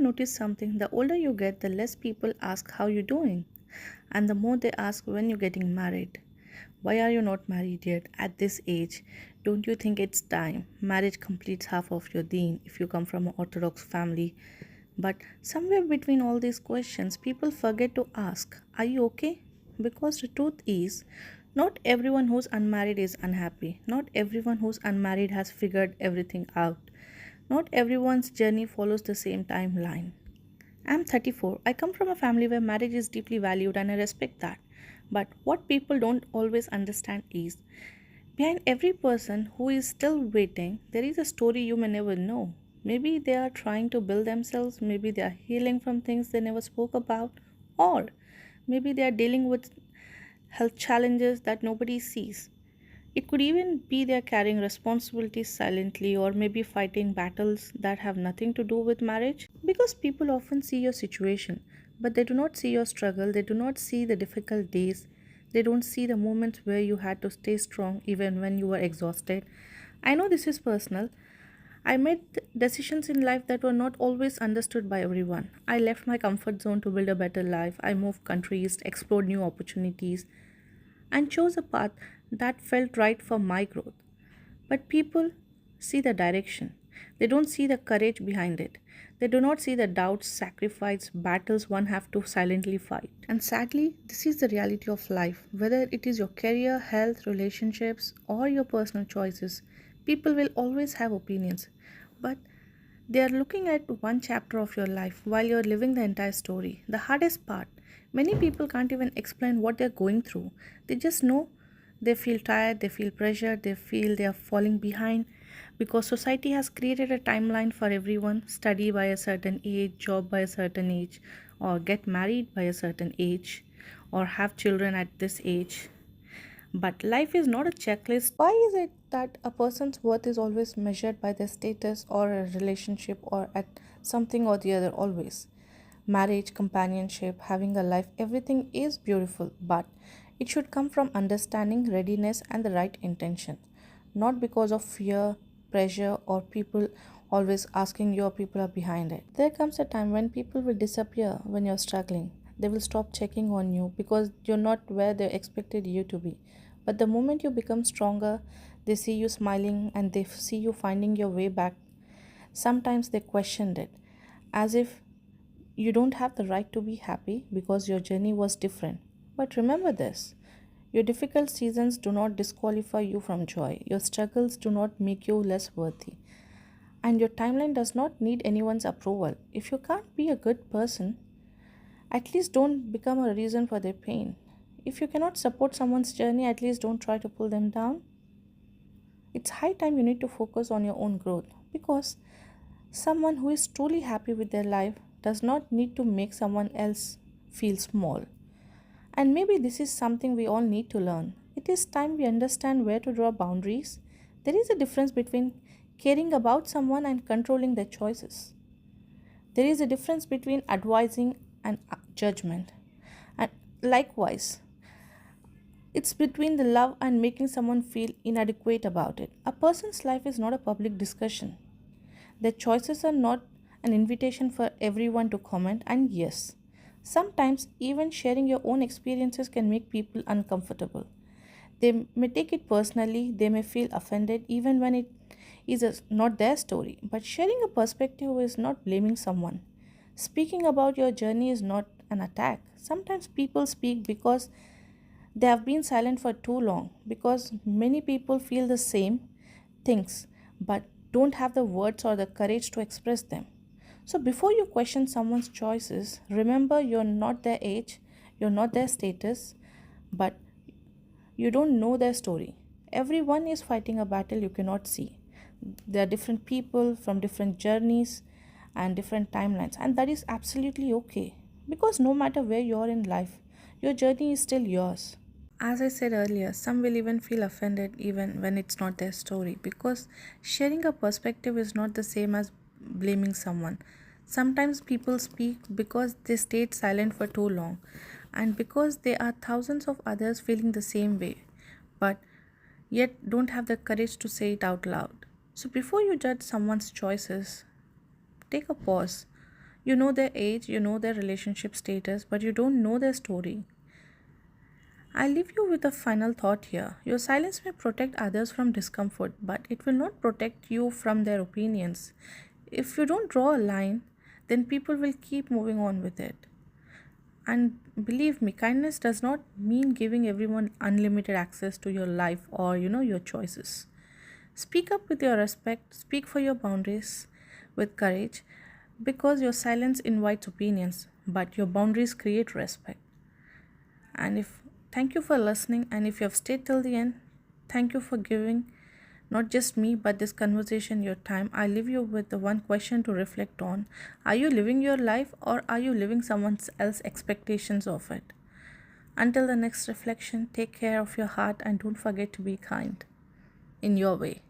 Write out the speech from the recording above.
noticed something? The older you get, the less people ask how you doing, and the more they ask when you're getting married. Why are you not married yet at this age? Don't you think it's time? Marriage completes half of your deen if you come from an orthodox family. But somewhere between all these questions, people forget to ask, are you okay? Because the truth is, not everyone who's unmarried is unhappy. Not everyone who's unmarried has figured everything out. Not everyone's journey follows the same timeline. I'm 34. I come from a family where marriage is deeply valued and I respect that. But what people don't always understand is behind every person who is still waiting, there is a story you may never know. Maybe they are trying to build themselves, maybe they are healing from things they never spoke about, or maybe they are dealing with health challenges that nobody sees. It could even be they're carrying responsibilities silently or maybe fighting battles that have nothing to do with marriage. Because people often see your situation, but they do not see your struggle, they do not see the difficult days, they don't see the moments where you had to stay strong even when you were exhausted. I know this is personal. I made decisions in life that were not always understood by everyone. I left my comfort zone to build a better life. I moved countries, explored new opportunities, and chose a path that felt right for my growth. But people see the direction. They don't see the courage behind it. They do not see the doubts, sacrifice, battles one have to silently fight. And sadly, this is the reality of life. Whether it is your career, health, relationships, or your personal choices, people will always have opinions. But they are looking at one chapter of your life while you're living the entire story. The hardest part, many people can't even explain what they're going through. They just know they feel tired, they feel pressure, they feel they are falling behind because society has created a timeline for everyone: study by a certain age, job by a certain age, or get married by a certain age, or have children at this age. But life is not a checklist. Why is it that a person's worth is always measured by their status or a relationship or at something or the other always? Marriage, companionship, having a life, everything is beautiful, but it should come from understanding, readiness, and the right intention. Not because of fear, pressure, or people always asking you or people are behind it. There comes a time when people will disappear when you're struggling. They will stop checking on you because you're not where they expected you to be. But the moment you become stronger, they see you smiling and they see you finding your way back. Sometimes they questioned it, as if you don't have the right to be happy because your journey was different. But remember this: your difficult seasons do not disqualify you from joy, your struggles do not make you less worthy, and your timeline does not need anyone's approval. If you can't be a good person, at least don't become a reason for their pain. If you cannot support someone's journey, at least don't try to pull them down. It's high time you need to focus on your own growth because someone who is truly happy with their life does not need to make someone else feel small. And maybe this is something we all need to learn. It is time we understand where to draw boundaries. There is a difference between caring about someone and controlling their choices. There is a difference between advising and judgment. And likewise, it's between the love and making someone feel inadequate about it. A person's life is not a public discussion. Their choices are not an invitation for everyone to comment, and yes, sometimes even sharing your own experiences can make people uncomfortable. They may take it personally, they may feel offended even when it is not their story. But sharing a perspective is not blaming someone. Speaking about your journey is not an attack. Sometimes people speak because they have been silent for too long, because many people feel the same things but don't have the words or the courage to express them. So before you question someone's choices, remember you're not their age, you're not their status, but you don't know their story. Everyone is fighting a battle you cannot see. There are different people from different journeys and different timelines, and that is absolutely okay because no matter where you are in life, your journey is still yours. As I said earlier, some will even feel offended even when it's not their story because sharing a perspective is not the same as blaming someone. Sometimes people speak because they stayed silent for too long and because there are thousands of others feeling the same way but yet don't have the courage to say it out loud. So before you judge someone's choices, take a pause. You know their age, you know their relationship status, but you don't know their story. I leave you with a final thought here. Your silence may protect others from discomfort, but it will not protect you from their opinions. If you don't draw a line, then people will keep moving on with it. And believe me, kindness does not mean giving everyone unlimited access to your life or your choices. Speak up with your respect, speak for your boundaries with courage because your silence invites opinions, but your boundaries create respect. And if thank you for listening, and if you have stayed till the end, thank you for giving not just me but this conversation your time. I leave you with the one question to reflect on. Are you living your life or are you living someone else's expectations of it? Until the next reflection, take care of your heart and don't forget to be kind in your way.